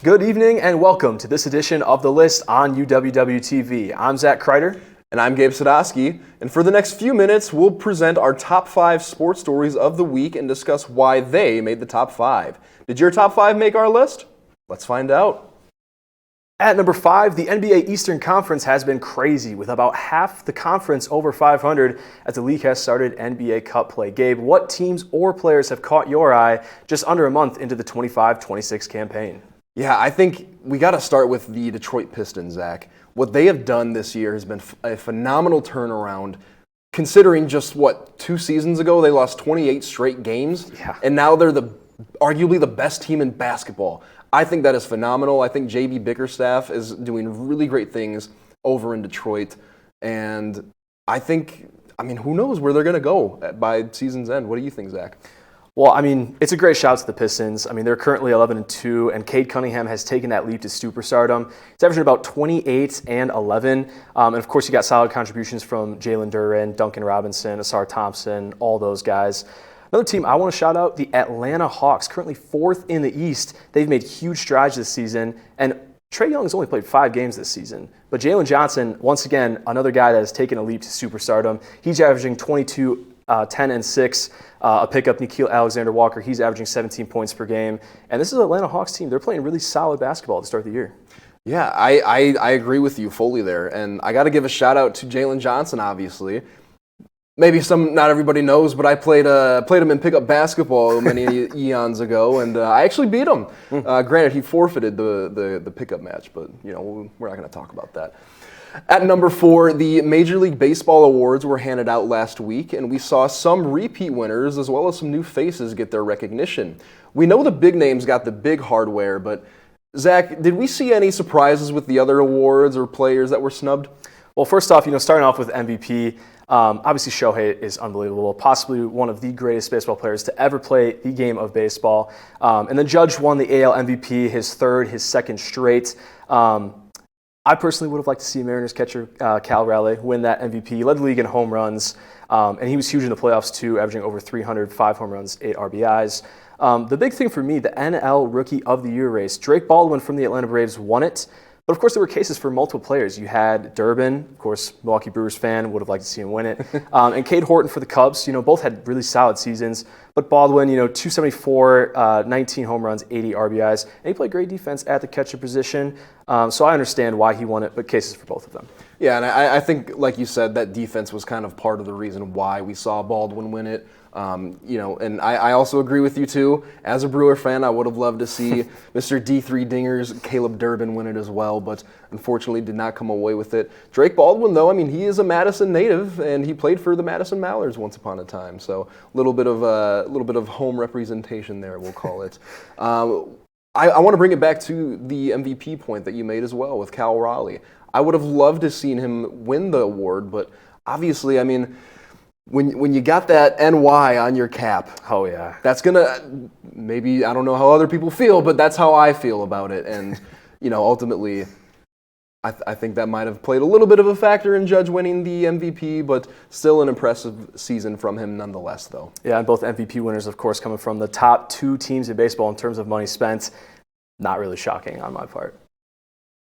Good evening and welcome to this edition of The List on UWW-TV. I'm Zach Kreider. And I'm Gabe Sadowski. And for the next few minutes, we'll present our top 5 sports stories of the week and discuss why they made the top 5. Did your top 5 make our list? Let's find out. At number 5, the NBA Eastern Conference has been crazy, with about half the conference over 500 as the league has started NBA Cup play. Gabe, what teams or players have caught your eye just under a month into the 25-26 campaign? Yeah, I think we got to start with the Detroit Pistons, Zach. What they have done this year has been a phenomenal turnaround, considering just, 2 seasons ago they lost 28 straight games, and now they're arguably the best team in basketball. I think that is phenomenal. I think J.B. Bickerstaff is doing really great things over in Detroit, and who knows where they're going to go by season's end. What do you think, Zach? Well, it's a great shout to the Pistons. They're currently 11-2, and Cade Cunningham has taken that leap to superstardom. He's averaging about 28 and 11. And of course, you got solid contributions from Jalen Duren, Duncan Robinson, Asar Thompson, all those guys. Another team I want to shout out, the Atlanta Hawks, currently 4th in the East. They've made huge strides this season, and Trae Young has only played 5 games this season. But Jalen Johnson, once again, another guy that has taken a leap to superstardom. He's averaging 22, 10 and 6. A pickup, Nickeil Alexander-Walker, he's averaging 17 points per game. And this is an Atlanta Hawks team. They're playing really solid basketball at the start of the year. Yeah, I agree with you fully there. And I got to give a shout out to Jalen Johnson, obviously. Maybe not everybody knows, but I played him in pickup basketball many eons ago, and I actually beat him. Granted, he forfeited the pickup match, but we're not going to talk about that. At number 4, the Major League Baseball awards were handed out last week, and we saw some repeat winners as well as some new faces get their recognition. We know the big names got the big hardware, but Zach, did we see any surprises with the other awards or players that were snubbed? Well, first off, starting off with MVP, obviously Shohei is unbelievable, possibly one of the greatest baseball players to ever play the game of baseball. And then Judge won the AL MVP, his second straight. I personally would have liked to see Mariners catcher Cal Raleigh win that MVP. He led the league in home runs, and he was huge in the playoffs too, averaging over 300, 5 home runs, 8 RBIs. The big thing for me, the NL Rookie of the Year race, Drake Baldwin from the Atlanta Braves won it. But of course, there were cases for multiple players. You had Durbin, of course, Milwaukee Brewers fan, would have liked to see him win it. And Cade Horton for the Cubs, both had really solid seasons. But Baldwin, 274, 19 home runs, 80 RBIs. And he played great defense at the catcher position. So I understand why he won it, but cases for both of them. Yeah, and I think, like you said, that defense was kind of part of the reason why we saw Baldwin win it. And I also agree with you too. As a Brewer fan, I would have loved to see Mr. D3 Dingers, Caleb Durbin win it as well, but unfortunately did not come away with it. Drake Baldwin, though, he is a Madison native, and he played for the Madison Mallards once upon a time. So a little bit of home representation there, we'll call it. I want to bring it back to the MVP point that you made as well with Cal Raleigh. I would have loved to have seen him win the award, but obviously, when you got that NY on your cap, oh yeah, that's gonna maybe, I don't know how other people feel, but that's how I feel about it. And ultimately, I think that might have played a little bit of a factor in Judge winning the MVP, but still an impressive season from him nonetheless, though. Yeah, and both MVP winners, of course, coming from the top 2 teams in baseball in terms of money spent. Not really shocking on my part.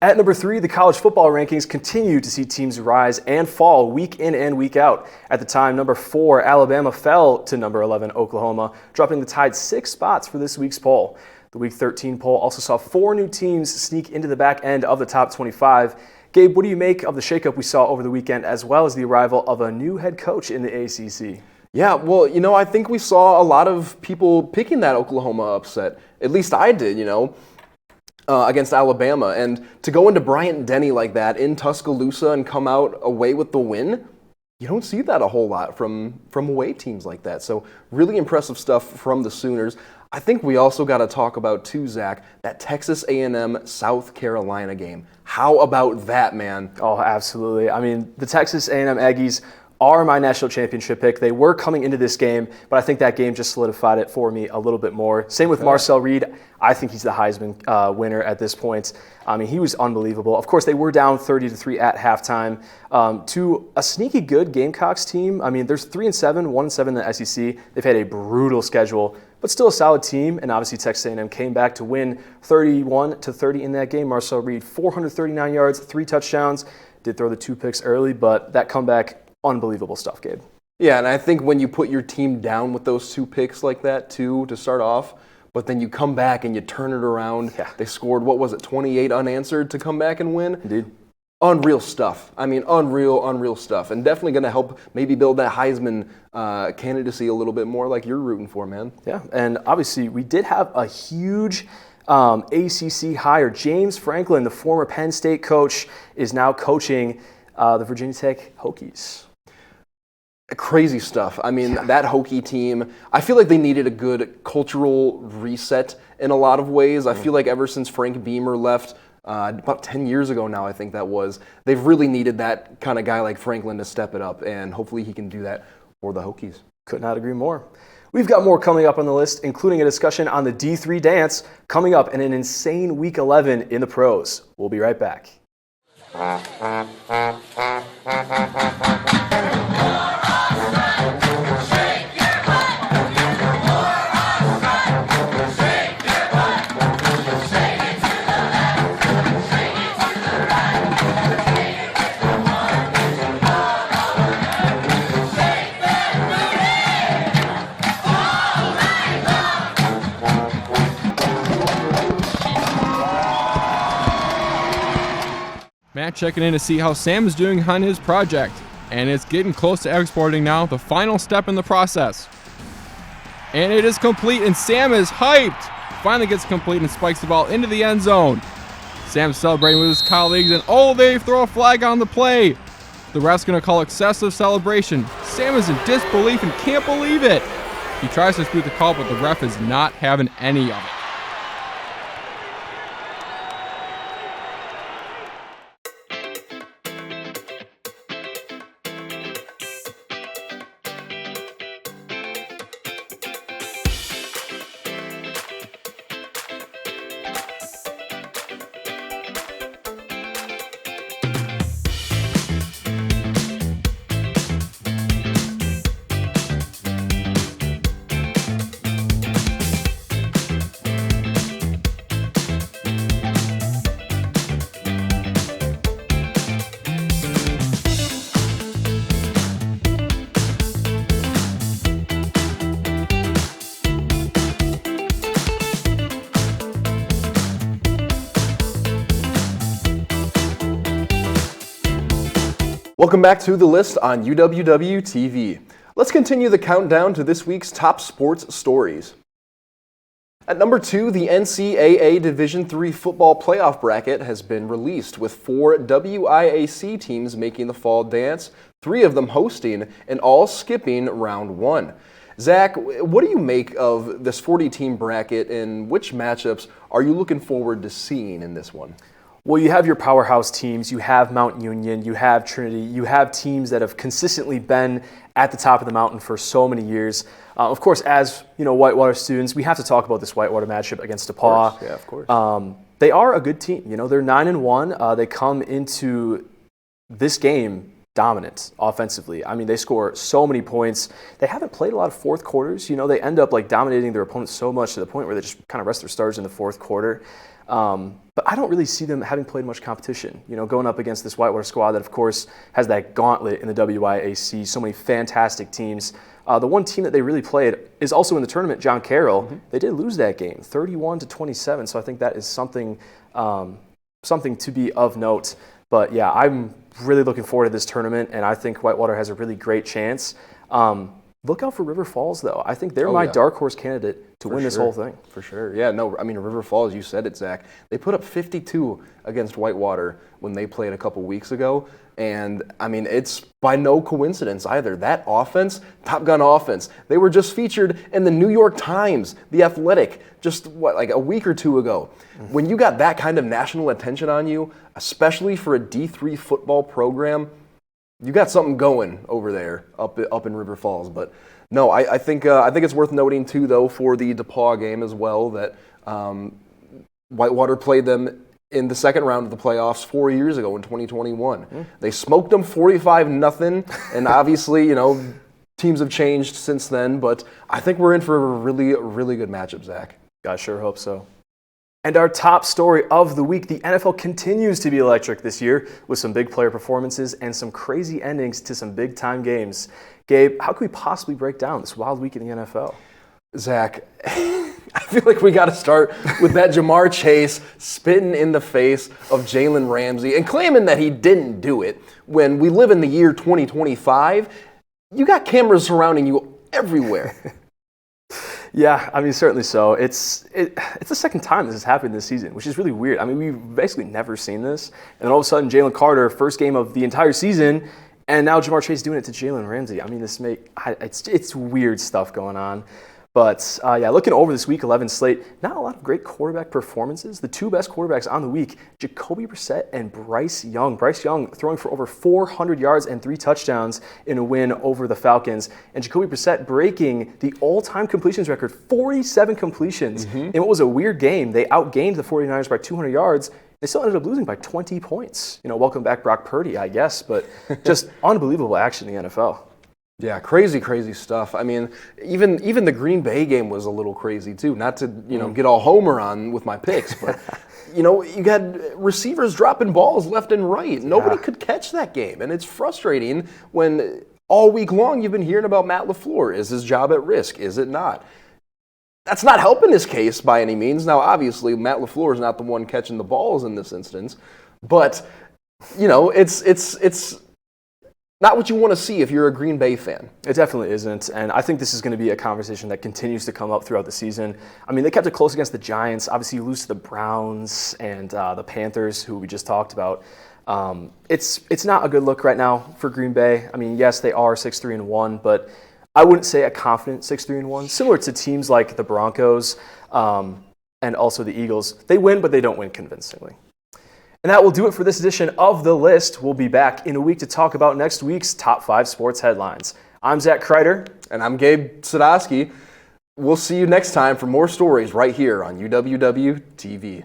At number 3, the college football rankings continue to see teams rise and fall week in and week out. At the time, number 4, Alabama fell to number 11, Oklahoma, dropping the Tide 6 spots for this week's poll. The Week 13 poll also saw 4 new teams sneak into the back end of the top 25. Gabe, what do you make of the shakeup we saw over the weekend, as well as the arrival of a new head coach in the ACC? Yeah, well, I think we saw a lot of people picking that Oklahoma upset. At least I did, against Alabama. And to go into Bryant-Denny like that in Tuscaloosa and come out away with the win, you don't see that a whole lot from away teams like that. So really impressive stuff from the Sooners. I think we also got to talk about, too, Zach, that Texas A&M South Carolina game. How about that, man? Oh, absolutely. The Texas A&M Aggies are my national championship pick. They were coming into this game, but I think that game just solidified it for me a little bit more. Same with Marcel Reed. I think he's the Heisman winner at this point. I mean, he was unbelievable. Of course, they were down 30-3 at halftime to a sneaky good Gamecocks team. I mean, there's 3-7, 1-7 in the SEC. They've had a brutal schedule, but still a solid team. And obviously, Texas A&M came back to win 31-30 in that game. Marcel Reed, 439 yards, 3 touchdowns. Did throw the 2 picks early, but that comeback, unbelievable stuff, Gabe. Yeah, and I think when you put your team down with those 2 picks like that, too, to start off, but then you come back and you turn it around. Yeah. They scored, 28 unanswered to come back and win? Indeed. Unreal stuff. I mean, unreal stuff. And definitely going to help maybe build that Heisman candidacy a little bit more like you're rooting for, man. Yeah, and obviously we did have a huge ACC hire. James Franklin, the former Penn State coach, is now coaching the Virginia Tech Hokies. Crazy stuff. I mean, that Hokie team, I feel like they needed a good cultural reset in a lot of ways. I feel like ever since Frank Beamer left, about 10 years ago now, I think that was, they've really needed that kind of guy like Franklin to step it up, and hopefully he can do that for the Hokies. Could not agree more. We've got more coming up on the list, including a discussion on the D3 dance coming up and an insane Week 11 in the pros. We'll be right back. Matt checking in to see how Sam is doing on his project, and it's getting close to exporting now, the final step in the process. And it is complete, and Sam is hyped. Finally gets complete and spikes the ball into the end zone. Sam's celebrating with his colleagues, and they throw a flag on the play. The ref's going to call excessive celebration. Sam is in disbelief and can't believe it. He tries to dispute the call, but the ref is not having any of it. Welcome back to The List on UWW-TV. Let's continue the countdown to this week's top sports stories. At number 2, the NCAA Division III football playoff bracket has been released, with 4 WIAC teams making the fall dance, 3 of them hosting, and all skipping round 1. Zach, what do you make of this 40-team bracket, and which matchups are you looking forward to seeing in this one? Well, you have your powerhouse teams. You have Mount Union. You have Trinity. You have teams that have consistently been at the top of the mountain for so many years. Of course, as Whitewater students, we have to talk about this Whitewater matchup against DePauw. Yeah, of course. They are a good team. They're 9-1. They come into this game dominant offensively. I mean, they score so many points. They haven't played a lot of fourth quarters. They end up dominating their opponents so much to the point where they just kind of rest their starters in the fourth quarter. But I don't really see them having played much competition, going up against this Whitewater squad that, of course, has that gauntlet in the WIAC, so many fantastic teams. The one team that they really played is also in the tournament, John Carroll. Mm-hmm. They did lose that game, 31-27, so I think that is something to be of note. But, yeah, I'm really looking forward to this tournament, and I think Whitewater has a really great chance. Look out for River Falls, though. I think they're my dark horse candidate to win this whole thing. For sure. Yeah, no, I mean, River Falls, you said it, Zach. They put up 52 against Whitewater when they played a couple weeks ago. And, I mean, it's by no coincidence either. That offense, Top Gun offense, they were just featured in the New York Times, The Athletic, just, a week or two ago. Mm-hmm. When you got that kind of national attention on you, especially for a D3 football program, you got something going over there up in River Falls. But no, I think it's worth noting too, though, for the DePauw game as well, that Whitewater played them in the second round of the playoffs 4 years ago in 2021. They smoked them 45-0, and obviously, teams have changed since then. But I think we're in for a really, really good matchup, Zach. I sure hope so. And our top story of the week, the NFL continues to be electric this year with some big player performances and some crazy endings to some big-time games. Gabe, how can we possibly break down this wild week in the NFL? Zach, I feel like we got to start with that Ja'Marr Chase spitting in the face of Jalen Ramsey and claiming that he didn't do it. When we live in the year 2025, you got cameras surrounding you everywhere. Yeah, I mean, certainly so. It's the second time this has happened this season, which is really weird. I mean, we've basically never seen this. And then all of a sudden, Jalen Carter, first game of the entire season, and now Ja'Marr Chase doing it to Jalen Ramsey. I mean, it's weird stuff going on. But, looking over this Week 11 slate, not a lot of great quarterback performances. The two best quarterbacks on the week, Jacoby Brissett and Bryce Young. Bryce Young throwing for over 400 yards and 3 touchdowns in a win over the Falcons. And Jacoby Brissett breaking the all-time completions record, 47 completions. In what was a weird game, they outgained the 49ers by 200 yards. They still ended up losing by 20 points. Welcome back Brock Purdy, I guess. But just unbelievable action in the NFL. Yeah, crazy, crazy stuff. I mean, even the Green Bay game was a little crazy too. Not to get all homer on with my picks, but you got receivers dropping balls left and right. Nobody could catch that game, and it's frustrating when all week long you've been hearing about Matt LaFleur. Is his job at risk? Is it not? That's not helping his case by any means. Now, obviously, Matt LaFleur is not the one catching the balls in this instance, but it's not what you want to see if you're a Green Bay fan. It definitely isn't, and I think this is going to be a conversation that continues to come up throughout the season. I mean, they kept it close against the Giants. Obviously, you lose to the Browns and the Panthers, who we just talked about. It's not a good look right now for Green Bay. I mean, yes, they are 6-3-1, but I wouldn't say a confident 6-3-1. Similar to teams like the Broncos and also the Eagles. They win, but they don't win convincingly. And that will do it for this edition of The List. We'll be back in a week to talk about next week's top 5 sports headlines. I'm Zach Kreider. And I'm Gabe Sadowski. We'll see you next time for more stories right here on UWW TV.